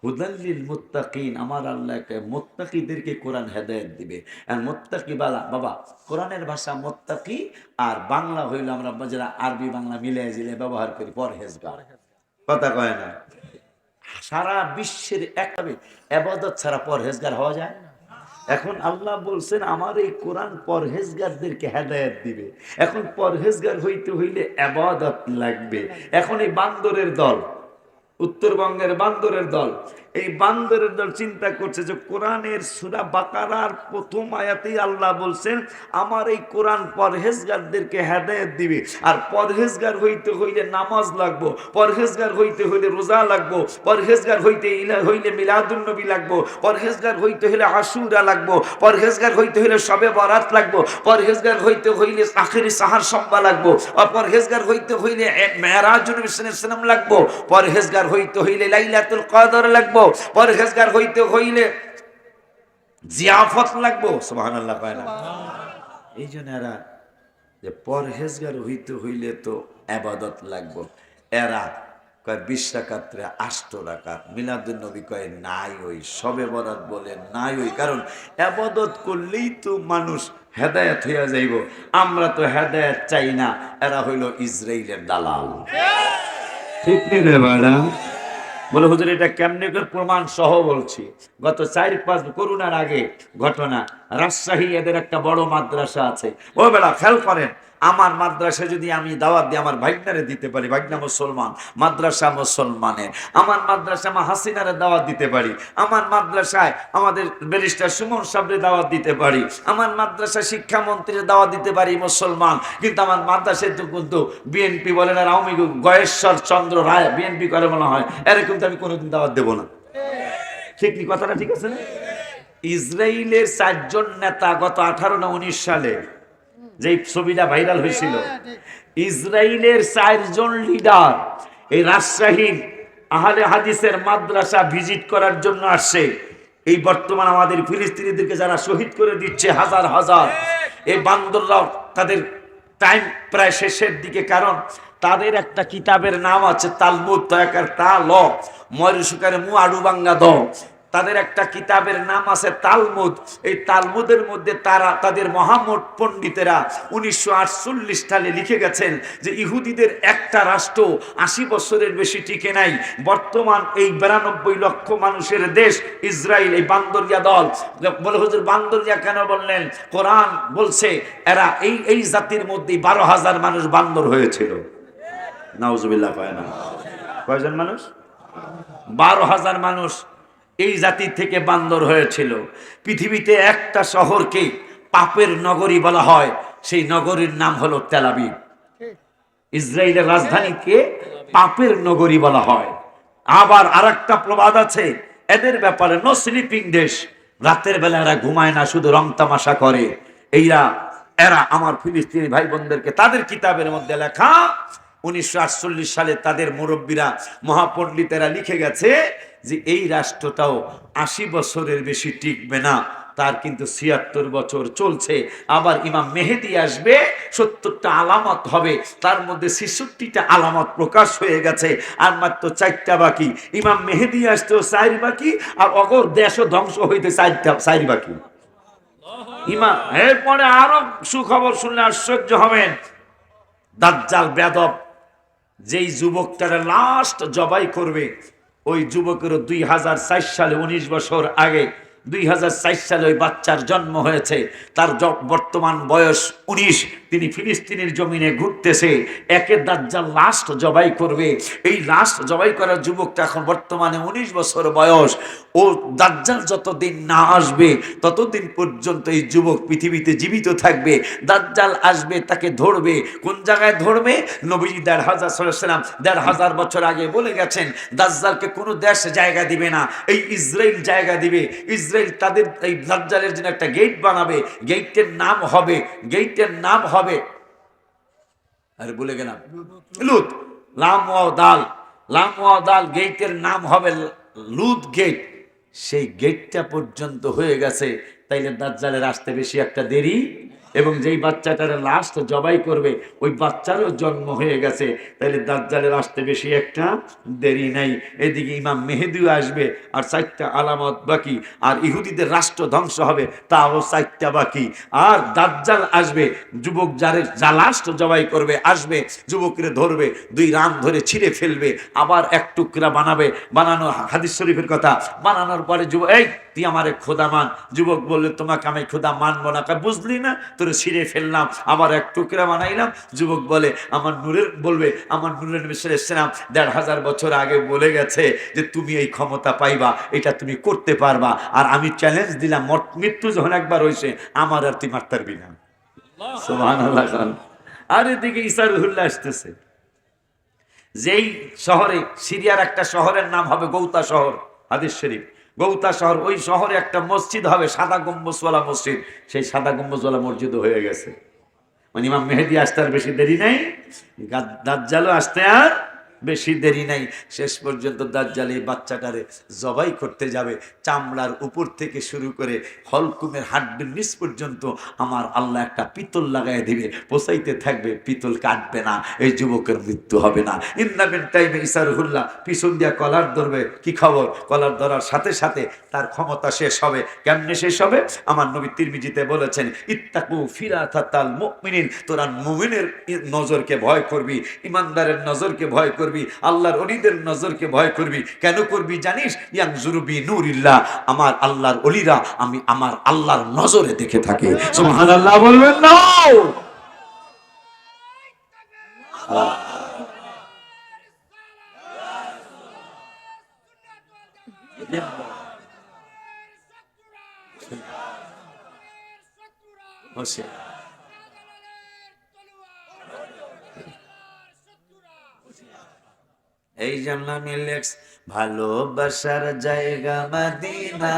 হুদাল্লিল মুত্তাকিন, আমার আল্লাহকে মুত্তাকিদেরকে কোরআন হেদায়েত দিবে। আর মুত্তাকি বাবা, কোরআনের ভাষা মুত্তাকি, আর বাংলা হইল আমরা যারা আরবি বাংলা মিলিয়ে জিলে ব্যবহার করি পরহেজগার। কথা কয় না? সারা বিশ্বের একাবে আবাদত ছাড়া পরহেজগার হওয়া যায়? এখন আল্লাহ বলছেন আমার এই কোরআন পরহেজগারদেরকে হেদায়েত দিবে। এখন পরহেজগার হইতে হইলে আবাদত লাগবে। এখন এই বান্দরের দল, উত্তরবঙ্গের বান্দরের দল, এই বান্দরের দল চিন্তা করছে যে কোরআনের সূরা বাকারার প্রথম আয়াতেই আল্লাহ বলছেন আমার এই কোরআন পরহেজগারদেরকে হেদায়েত দিবে। আর পরহেজগার হইতে হইলে নামাজ লাগবো, পরহেজগার হইতে হইলে রোজা লাগবো, পরহেজগার হইতে হইলে মিলাদুন নবী লাগবো, পরহেজগার হইতে হইলে আশুরা লাগবো, পরহেজগার হইতে হইলে শবে বরাত লাগবো, পরহেজগার হইতে হইলে আখিরি সাহার সম্বা লাগবো, আর পরহেজগার হইতে হইলে মেরাজুন নবী সাল্লাল্লাহু আলাইহি ওয়াসাল্লাম লাগবো, পরহেজগার হইতে হইলে লাইলাতুল কদর লাগবো, পরহেজগার হইতে হইলে জিয়াফত লাগবো। সুবহানাল্লাহ কয় না? এই জন্য এরা যে পরহেজগার হইতে হইলে তো আবাদত লাগবো, এরা কয় 20 রাকাতে 8 রাকাত, মিলাদুন নবী কয় নাই ওই, শবে বরাত বলে নাই ওই, কারণ আবাদত করলেই তো মানুষ হেদায়েত হইয়া যাইব। আমরা তো হেদায়েত চাই না, এরা হইল ইসরাইলের দালাল। ঠিক নেই রে বাড়া? বলে হুজুর এটা কেমনে করে প্রমাণ সহ বলছি। গত 4-5 করোনার আগে ঘটনা, রাজশাহী এদের একটা বড় মাদ্রাসা আছে। ও বেলা খেয়াল করেন, আমার মাদ্রাসা যদি আমি দাওয়াত দিয়ে আমার ভাইগনারে দিতে পারি, ভাইগনা মুসলমান, মাদ্রাসা মুসলমানের, আমার মাদ্রাসা মা হাসিনারে দাওয়াত দিতে পারি, আমার মাদ্রাসায় আমাদের ব্যারিস্টার সুমন সাহেবরে দাওয়াত দিতে পারি, আমার মাদ্রাসা শিক্ষামন্ত্রীর দাওয়াত দিতে পারি মুসলমান, কিন্তু আমার মাদ্রাসায় তো কিন্তু বিএনপি বলেন আর আওয়ামী লীগ গয়েশ্বর চন্দ্র রায় বিএনপি করে মনে হয়, এরকম তো আমি কোনোদিন দাওয়াত দেবো না। ঠিক কি কথাটা ঠিক আছে না? ইসরায়েলের 4 জন নেতা গত 18 না 19 সালে যে ছবিটা ভাইরাল হয়েছিল, ইসরায়েলের 4 জন লিডার এই রাজশাহীর আহলে হাদিসের মাদ্রাসা ভিজিট করার জন্য আসছে। এই বর্তমান আমাদের ফিলিস্তিনিদেরকে যারা শহীদ করে দিচ্ছে হাজার হাজার, এই বান্দররাও তাদের টাইম প্রায় শেষের দিকে, কারণ তাদের একটা কিতাবের নাম আছে তালমুদ, তয়াকার তা ল ময়ূরসুকারে মু আড়ুবাঙ্গা দ, তাদের একটা কিতাবের নাম আছে তালমুদ। এই তালমুদের মধ্যে তারা তাদের মহামত পণ্ডিতেরা 1948 সালে লিখে গেছেন যে ইহুদিদের একটা রাষ্ট্র 80 বছরের বেশি টিকে নাই। বর্তমান এই 92 লক্ষ মানুষের দেশ ইসরায়েল, এই বান্দরিয়া দল। বলে হুজুর বান্দরিয়া কেন বললেন? কোরআন বলছে এরা এই জাতির মধ্যে 12,000 মানুষ বান্দর হয়েছিল। নাউজুবিল্লাহ কয় না? কয়জন মানুষ? 12,000 মানুষ এই জাতি থেকে বান্দর হয়েছিল। পৃথিবীতে একটা শহরকে পাপের নগরী বলা হয়, সেই নগরীর নাম হলো তেল আবিব। ইসরায়েলের রাজধানীকে পাপের নগরী বলা হয়। আবার আরেকটা প্রবাদ আছে এদের ব্যাপারে, নো স্লিপিং দেশ, রাতের বেলা এরা ঘুমায় না, শুধু রং তামাশা করে। এরা আমার ফিলিস্তিনি ভাই বোনদেরকে তাদের কিতাবের মধ্যে লেখা 1948 সালে তাদের মুরব্বীরা মহাপণ্ডিতেরা লিখে গেছে যে এই রাষ্ট্রটাও 80 বছরের বেশি টিকবে না, তার কিন্তু 76 বছর চলছে। আবার ইমাম মেহেদী আসবে, 70টা আলামত হবে, তার মধ্যে 66টা আলামত প্রকাশ হয়ে গেছে, আর মাত্র 4টা বাকি। ইমাম মেহেদী আসতেও 4 বাকি, আর অগর দেশও ধ্বংস হইতে 4 বাকি। ইমাম এরপরে আরো সুখবর শুনলে আশ্চর্য হবেন। দাজ্জাল বেদব যেই যুবকটারে লাস্ট জবাই করবে, ওই যুবকেরও 2004 সালে 19 বছর আগে 2004 সালে ওই বাচ্চার জন্ম হয়েছে, তার বর্তমান বয়স 19। তিনি ফিলিস্তিনের জমিনে ঘুরতেছে, একে দাজ্জাল লাস্ট জবাই করবে। এই লাস্ট জবাই করার যুবকটা এখন বর্তমানে 19 বছর বয়স। ও দাজ্জাল যতদিন না আসবে ততদিন পর্যন্ত এই যুবক পৃথিবীতে জীবিত থাকবে। দাজ্জাল আসবে, তাকে ধরবে। কোন জায়গায় ধরবে? নবীজি 1500 বছর আগে বলে গেছেন দাজ্জালকে কোনো দেশ জায়গা দিবে না, এই ইসরায়েল জায়গা দিবে। ইসরায়েল তাদের এই দাজ্জালের জন্য একটা গেট বানাবে, গেটের নাম হবে আরে ভুলে গেলাম, লুত। লাম ওয়া দাল গেটের নাম হবে লুত গেট। সেই গেটটা পর্যন্ত হয়ে গেছে, তাইলে দাজ্জালের আসতে বেশি একটা দেরি। এবং যেই বাচ্চাটার লাশ জবাই করবে ওই বাচ্চারও জন্ম হয়ে গেছে, তাহলে দাজ্জালের আসতে বেশি একটা দেরি নাই। এদিকে ইমাম মেহেদিও আসবে, আর 4টা আলামত বাকি, আর ইহুদিদের রাষ্ট্র ধ্বংস হবে, তাও 4টা বাকি। আর দাজ্জাল আসবে, যুবক যা লাশ জবাই করবে আসবে, যুবকরে ধরবে, 2 রান ধরে ছিঁড়ে ফেলবে, আবার এক টুকরা বানাবে, বানানো হাদিস শরীফের কথা, বানানোর পরে যুবক, এই তুই আমারে খোদা মান। যুবক বললে তোমাকে আমি খোদা মানবো না। বুঝলি না, তোর ছিঁড়ে ফেললাম, আবার এক টুকরা বানাইলাম। যুবক বলে আমার নূরের, বলবে আমার নূরের নবী সাল্লাল্লাহু আলাইহি ওয়াসাল্লাম 1500 বছর আগে বলে গেছে যে তুমি এই ক্ষমতা পাইবা, এটা তুমি করতে পারবা, আর আমি চ্যালেঞ্জ দিলাম, মৃত্যু যখন একবার হয়েছে আমার আর তুই মারতে পারবি না। সুবহানাল্লাহ। আর এদিকে ঈসা রুহুল্লাহ আসতেছে, যেই শহরে, সিরিয়ার একটা শহরের নাম হবে গৌতা শহর, হাদিস শরীফ, গৌতা শহর, ওই শহরে একটা মসজিদ হবে, সাদা গম্বুজওয়ালা মসজিদ। সেই সাদা গম্বুজওয়ালা মসজিদও হয়ে গেছে। মানে ইমাম মেহেদী আসতে আর বেশি দেরি নাই, দাজ্জালও আসতে আর বেশি দেরি নাই। শেষ পর্যন্ত দাজ্জাল এই বাচ্চাটারে জবাই করতে যাবে, চামড়ার উপর থেকে শুরু করে হলকুমের হাড্ডির নিচ পর্যন্ত আমার আল্লাহ একটা পিতল লাগাই দিবে, পোষাইতে থাকবে, পিতল কাটবে না, এই যুবকের মৃত্যু হবে না। ইন্নাবিন টাইমে ঈসা রুহুল্লাহ পিছন দিয়া কলার ধরবে, কি খবর, কলার ধরার সাথে সাথে তার ক্ষমতা শেষ হবে। কেমনে শেষ হবে? আমার নবী তিরমিজিতে বলেছেন, ইত্তাকু ফিরাতাতাল মুমিনিন, তোরা মুমিনের নজরকে ভয় করবি, ইমানদারের নজরকে ভয় করবি, আল্লাহর ওলিদের নজরকে ভয় করবি। কেন করবি জানিস? ইয়ানজুরু বি নূরিল্লাহ, আমার আল্লাহর ওলিরা আমি আমার আল্লাহর নজরে দেখে থাকি। সুবহানাল্লাহ বলবেন না? এই জন্য আমি লেখস, ভালোবাসার জায়গা মদিনা,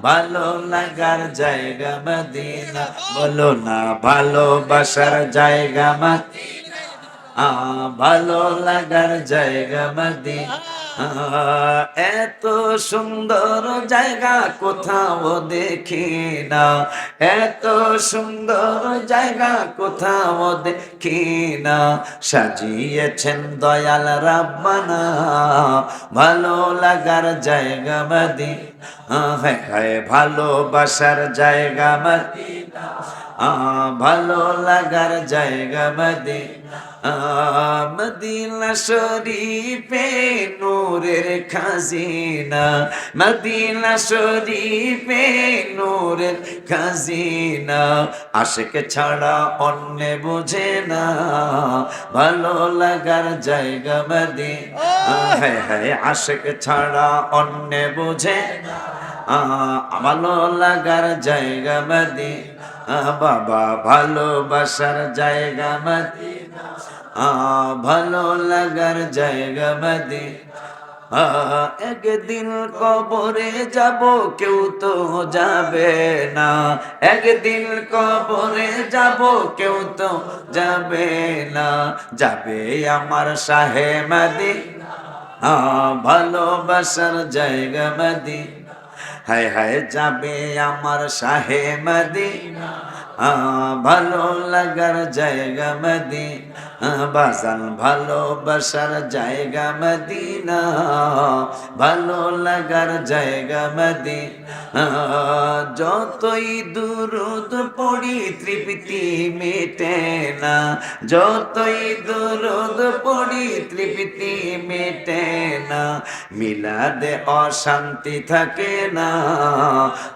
ভালো লাগার জায়গা মদিনা, বলো না ভালোবাসার জায়গা মদিনা, ভালো লাগার জায়গা মদিনা। এত সুন্দর জায়গা কোথাও দেখি না, এত সুন্দর জায়গা কোথাও দেখি না, সাজিয়েছেন দয়াল রাব্বানা, ভালো লাগার জায়গা মদিনা, হ্যাঁ ভালোবাসার জায়গা মদিনা, ভালো লাগার জায়গা মদিনা। মদিনা শরীফে নূরের খাজিনা, মদিনা শরীফে নূরের খাজিনা, আশিক ছাড়া অন্য বুঝে না, ভালো লাগার জায়গা মদিনা, হ্যাঁ হ্যাঁ আশিক ছাড়া অন্য বুঝে না, ভালো লাগার জায়গা মদিনা, বাবা ভালোবাসার জায়গা মদিনা, ভালো লাগার জায়গা মদিনা। একদিন কবরে যাব কেউ তো যাবে না, একদিন কবরে যাব কেউ তো যাবে না, যাবে আমার শাহে মদিনা, ভালোবাসার জায়গা মদিনা, হায় হায় যাবে আমার শাহে মদিনা, ভালো লাগার জায়গা মদিনা, বাজান ভালোবাসার জায়গা মদিনা, ভালো লাগার জায়গা মদিনা, যতই দুরুদ পড়ি তৃপ্তি মেটে না, যতই দুরুদ পড়ি তৃপ্তি মেটে না, মিলাদে অশান্তি থাকে না,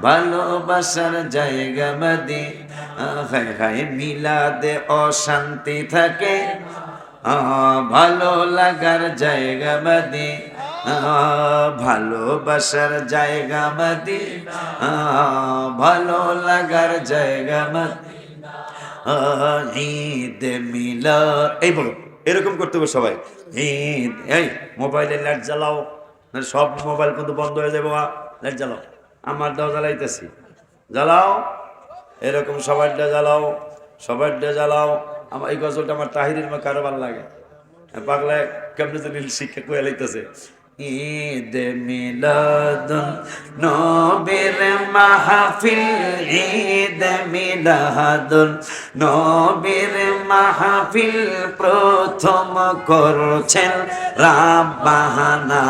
ভালোবাসার জায়গা মদিনা, হায় হায় মিলাদে অশান্তি থাকে, ভালো লাগার জায়গা মদিনা, ভালোবাসার জায়গা মদিনা, ভালো লাগার জায়গা মদিনা, ঈদ মিলাদ, এই বলো এরকম করতে হবে সবাই। ঈদ, এই মোবাইলের লাইট জ্বালাও, সব মোবাইল কিন্তু বন্ধ হয়ে যাবো, লাইট জ্বালাও, আমার দাও জ্বালাইতেছি, জ্বালাও, এরকম সবাইটা জ্বালাও, সবাইটা জ্বালাও। আমার এই গজলটা আমার তাহিরের মা কারো ভালো লাগে, পাগলা কেমনে জানি শিক্ষা কয়ে লাইতেছে, ঈদ মিলাদুন নবীর মাহফিল, ঈদ মিলাদুন নবীর মাহফিল প্রথম করছেন রাব্বানা।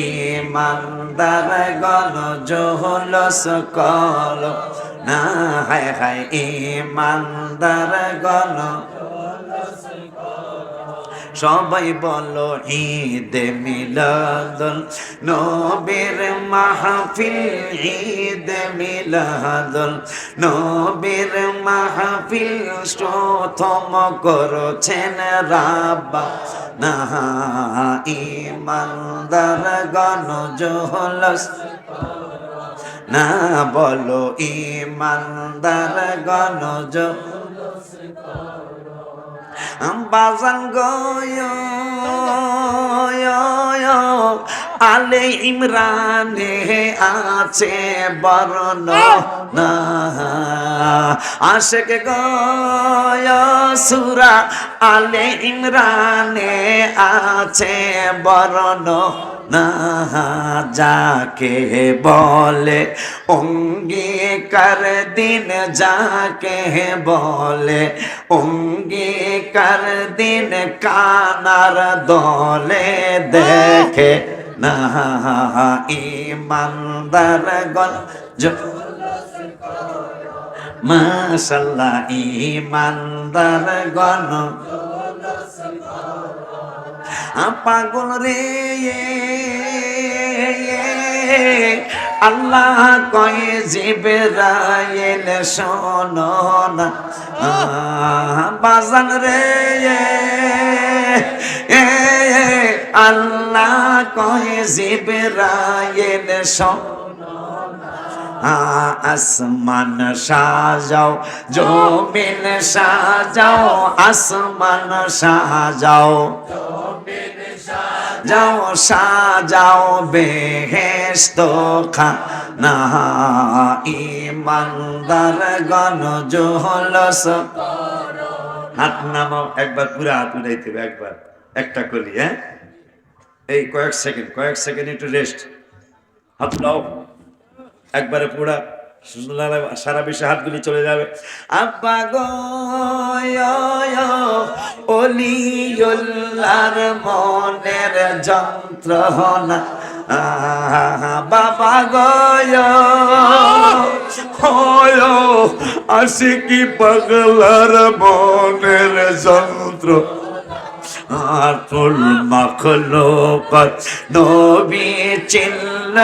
ইমানদার গণ জোহলস কল না, হায় হায় ইমানদার গণ সবাই বলো ঈদ মিলাদুন নবীর মাহফিল, ঈদ মিলাদুন নবীর মাহফিল প্রথম করছেন রাব্বানা। ইমানদার গণ জোহলস না, বলো ইমানদার গণ জোহলস বাজান গয় আলে ইমরানে আছে বর্ণনা, আশেক গয় সূরা আলে ইমরানে আছে বর্ণনা। যাকে বলে অঙ্গীকার দিন, যাকে বলে অঙ্গীকার দিন কানার দলে দেখে না। ইমানদার গণ মাশাআল্লাহ, ইমানদার গণ পাগল রে আল্লাহ কয় জিবরাইল শোনো না, বাজান রে আল্লাহ কয় জিবরাইল শোনো না। আসমান সাজাও জমিন সাজাও, আসমান সাজাও যাও সাজাও বেহেশত খানা। ইমানদার গণ জোহলস হাত নামাও, একবার পুরো হাত উঠাইতে হবে, একবার একটা কলি। হ্যাঁ, এই কয়েক সেকেন্ড একটু রেস্ট। হাত নাও একবারে পুরা সারা বিশ্বে হাতগুলি চলে যাবে। আব্বা গো অলিউল্লাহর মনের যন্ত্রণা, বাবা গো আশিকি পাগলার মনের যন্ত্র। কুল মখলুকাত নবী চিল্ল,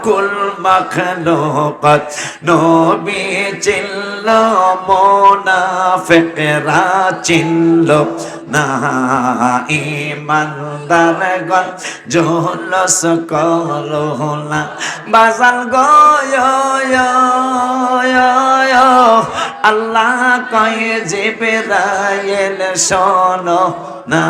কুল মখলুকাত নবী চিল্ল, মুনাফিকরা চিল্ল না। ইমানদার গণ জোহলস করো না, বাজাল গয় আল্লাহ কয় জিবরাইল শোনো না।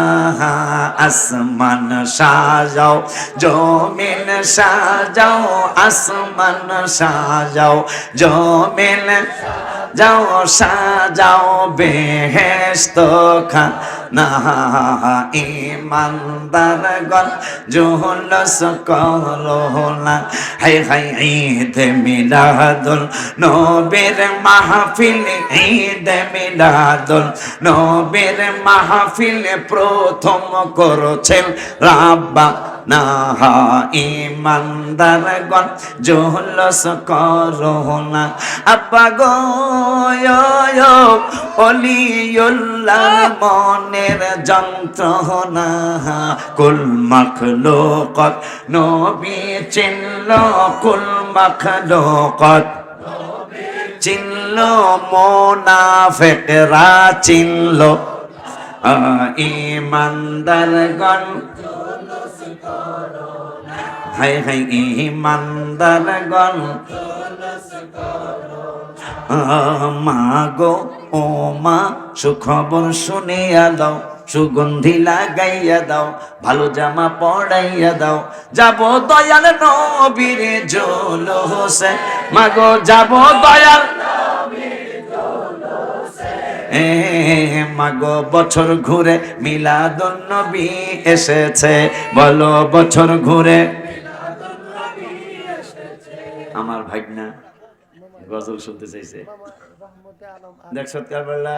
আসমান সাজাও জমিন সাজাও, আসমান সাজাও জমিন যাও সাজাও বেহেশত খানা। ইমানদার গণ জোহলস করো না, হায় হায় ঈদ মিলাদুন নবীর মাহফিল, ঈদ মিলাদুন নবীর মাহফিল প্রথম করছেন রাব্বানা। ইমানদার গণ জোহলস করো না, আব্বা গো অলিউল্লাহর মনের যন্ত্রণা। কুল মখলুকাত নবী চিনল, কুল মখলুকাত চিনল, মুনাফিকরা চিনল। ইমানদার গণ হায় হায় ইমানদার গণ মা গো ও মা সুখবর শুনিয়া দাও, সুগন্ধি লাগাইয়া দাও, ভালো জামা পড়াইয়া দাও, যাব দয়াল নবীর জোলসে, মাগো যাব দয়াল এ মাগো বছর ঘুরে মিলাদুন নবী এসেছে, বলো বছর ঘুরে। আমার ভাগনা গজল শুনতে চাইছে, দেখছো কারবালা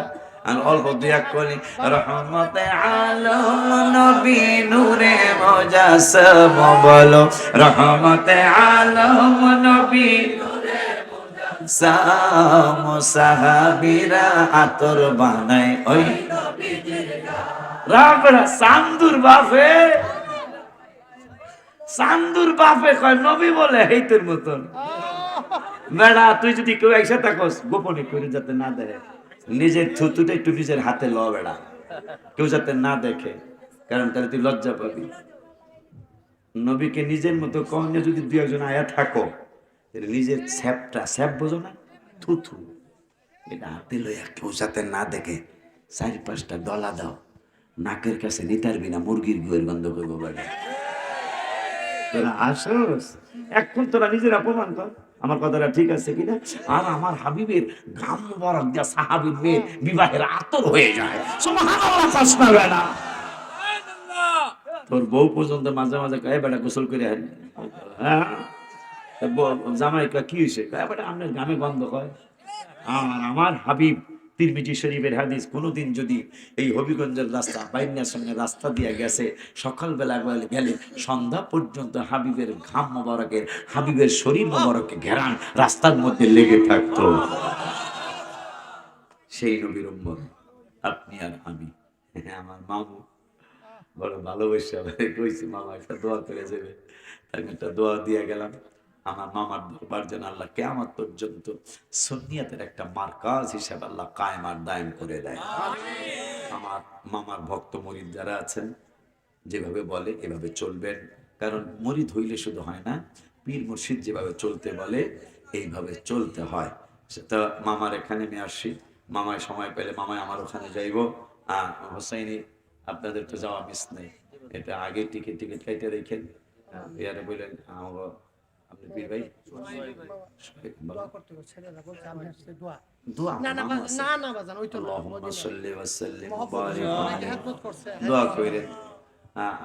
আর অল্প দুই এক কলি রহমতে আলম নবী নূরে মুজাসসাম, বলো রহমতে আলম নবী সাহাবীরা আতর বানায় ওই রাবড়া সান্দুর বাপে, সান্দুর বাপে কয় নবী বলে হেইতের মতন। বেড়া তুই যদি কেউ একসাথে থাকস গোপনে করে যাতে না দেখে, নিজের থুতুটা একটু নিজের হাতে ল বেড়া, কেউ যাতে না দেখে, কারণ তাহলে তুই লজ্জা পাবি। নবীকে নিজের মতো কমনে যদি দুই একজন আয়া থাকো, তাহলে নিজের স্যাপটা, স্যাপ বোঝো না, থুথু, এটা হাতে লইয়া কেউ যাতে না দেখে 4-5টা ডলা দাও, নাকের কাছে নিতারবি না, মুরগির গুয়ের গন্ধ করবো বেড়া। তোরা আসস এখন, তোরা নিজের অপমান কর, আমার কথাটা ঠিক আছে কিনা? আর আমার হাবিবের ঘাম মুবারক দিয়া সাহাবীর মেয়ে বিবাহের আতর হয়ে যায়, সুবহানাল্লাহ কষ্ট বেড়া। তোর বউ পর্যন্ত মাঝে মাঝে কয় বেটা গোসল করে আন, হ্যাঁ জামাই কয় কি হয়েছে, কয় বেটা আপনার গ্রামে গন্ধ কয়। আমার হাবিব তিরমিজি শরীফের হাদিস, কোনোদিন যদি এই হবিগঞ্জের রাস্তা বাইনার সঙ্গে রাস্তা দিয়ে গেছে, সকালবেলা গেলে সন্ধ্যা পর্যন্ত হাবিবের ঘাম মোবারকের, হাবিবের শরীর মোবারকে ঘেরান রাস্তার মধ্যে লেগে থাকতো। সেই নবীর উম্মত আপনি আর আমি। আমার মামু বড় ভালোবাসা কইছি, মামা একটা দোয়া করে যাবে, তাই একটা দোয়া দিয়ে গেলাম। আমার মামার দরবার যেন আল্লাহ কিয়ামত পর্যন্ত সুন্নিয়াতের একটা মারকাজ হিসেবে আল্লাহ কায়েম আর দায়েম করে দেয়। আমার মামার ভক্ত মুরিদ যারা আছেন, যেভাবে বলে এভাবে চলবেন, কারণ মুরিদ হইলে শুধু হয় না, পীর মুর্শিদ যেভাবে চলতে বলে এইভাবে চলতে হয়। সেটা মামার এখানে আমি আসছি, মামায় সময় পেলে মামায় আমার ওখানে যাইব। হোসাইনি আপনাদের তো যাওয়া মিস নেই, এটা আগে টিকিট কাইতে রেখেন। ইয়ারে বললেন আমার আপনি পীর ভাই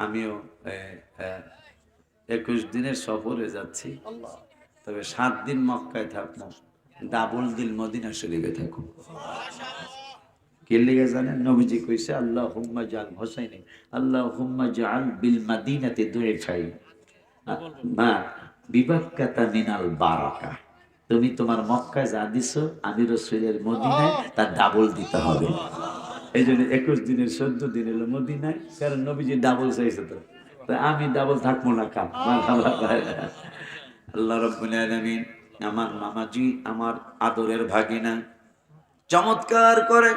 আমিও 21 দিনের সফরে যাচ্ছি, তবে 7 দিন মক্কায় থাকবো, ডাবল দিল মদিনা শরীফে থাকবো। কে লিগে জানেন? নবীজি কইছে আল্লাহুম্মা জাল হোসাইনি আল্লাহুম্মা জাল বিল মাদিনাতি দুইফাই মা বিবাক্কাতা মিনাল বারাকা। তুমি তোমার মক্কায় যা দিছো আমি রাসূলের মদিনায় তার ডাবল দিতে হবে। এই জন্য 21 দিনের 14 দিন হলো মদিনায়, কারণ নবীজি ডাবল চাইছে, তো আমি ডাবল থাকবো না কাম। আল্লাহ রাব্বুল আলামিন আমার মামাজি, আমার আদরের ভাগিনা চমৎকার করে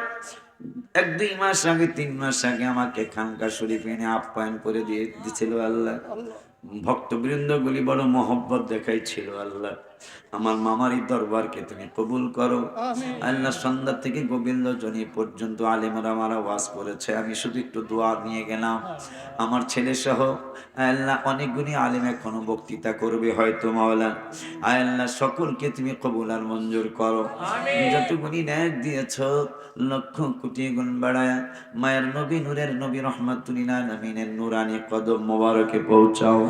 1-2 মাস আগে 3 মাস আগে আমাকে খানকা শরীফ এনে আপ্যায়ন করে দিয়ে দিছিল আল্লাহ। ভক্তবৃন্দ গুলি বড় মহব্বত দেখাইছিল আল্লাহ। আমার মামার এই দরবারকে তুমি কবুল করো আল্লাহ। সন্ধ্যা থেকে গোবিন্দ জনি পর্যন্ত আলেমরা আমার ওয়াজ করেছে, আমি শুধু একটু দোয়া নিয়ে গেলাম। আমার ছেলে সহ আল্লাহ অনেকগুলি আলেম এখনো বক্তৃতা করবে হয়তো মাওলা। আল্লাহ সকলকে তুমি কবুল আর মঞ্জুর করো। যতগুলি ন্যায় দিয়েছ লক্ষ কোটি গুণ বাড়ায় মায়ের নবী নূরের নবী রহমাতুল্লিল আলামিনের নূরানি কদম মোবারকে পৌঁছাও।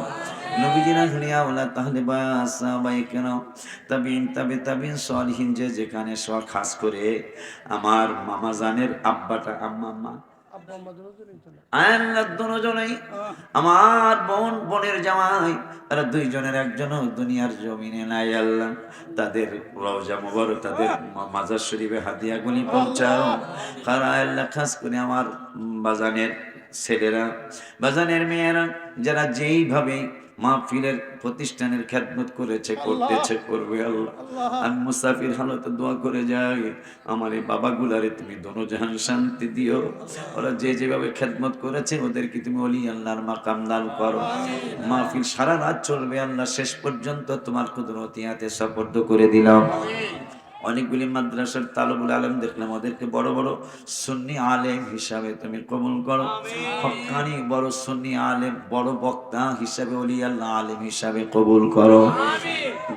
নবীজিরা দুনিয়া ওলা তাহলে বাসাবাই কেন তাবিন তাবিন সলিহিন যে যেখানে সব, খাস করে আমার মামা জানের আব্বাটা আম্মা আমার বোনের জামাই, তারা দুইজনের একজনও দুনিয়ার জমিনে নাই আল্লাহ। তাদের রওজা মুবারক, তাদের মাজার শরীফে হাদিয়াগুলি পৌঁছাও। কারা আল্লাহ খাস করে আমার বাজানের ছেলেরা, বাজানের মেয়েরা, যারা যেইভাবে মাহফিলের প্রতিষ্ঠানের খেদমত করেছে, করতেছে, করবে আল্লাহ। আমি মুসাফির হালতে দোয়া করে যাই, আমার এই বাবাগুলারে তুমি দোনো জাহান শান্তি দিও। ওরা যে যেভাবে খেদমত করেছে ওদেরকে তুমি ওলি আল্লাহর মাকাম দান করো। মাহফিল সারা রাত চলবে আল্লাহ, শেষ পর্যন্ত তোমার কুদরতি হাতে সুপর্দ করে দিলাম। অনেকগুলি মাদ্রাসার তালেবুল আলেম দেখলাম, ওদেরকে বড় বড় সুন্নি আলেম হিসাবে তুমি কবুল করো। হক্কানি বড় সুন্নি আলেম, বড় বক্তা হিসাবে, ওলি আল্লাহ আলেম হিসাবে কবুল করো।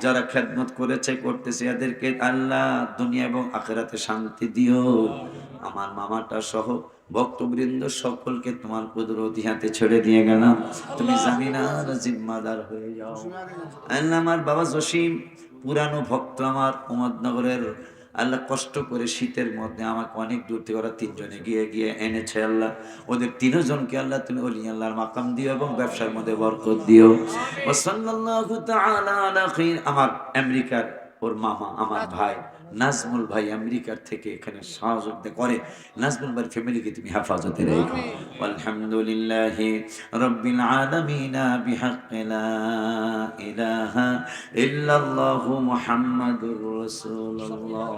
যারা খেদমত করেছে, করতেছে, এদেরকে আল্লাহ দুনিয়া এবং আখিরাতে শান্তি দিও। আমার মামাটা সহ ভক্তবৃন্দ সকলকে তোমার কুদরতি হাতে ছেড়ে দিয়ে গেলাম, তুমি জামিনার জিম্মাদার হয়ে যাও। আল্লাহ আমার বাবা জসিম পুরানো ভক্ত, আমার উমদনগরের, আল্লাহ কষ্ট করে শীতের মধ্যে আমাকে অনেক দূর থেকে ওরা তিনজনে গিয়ে গিয়ে এনেছে। আল্লাহ ওদের তিনজনকে আল্লাহ তুমি ওলি আল্লাহর মাকাম দিও এবং ব্যবসার মধ্যে বরকত দিও। ওয়া সাল্লাল্লাহু তাআলা আলা খাইর। আমার আমেরিকার ওর মামা, আমার ভাই নাজমুল ভাই আমেরিকার থেকে এখানে সহযোগিতা করে, নাজমুল ভাইয়ের ফ্যামিলিকে তুমি হেফাজতে রেখো। আলহামদুলিল্লাহি রাব্বিল আলামিন বিহাক্কি লা ইলাহা ইল্লাল্লাহু মুহাম্মাদুর রাসূলুল্লাহ।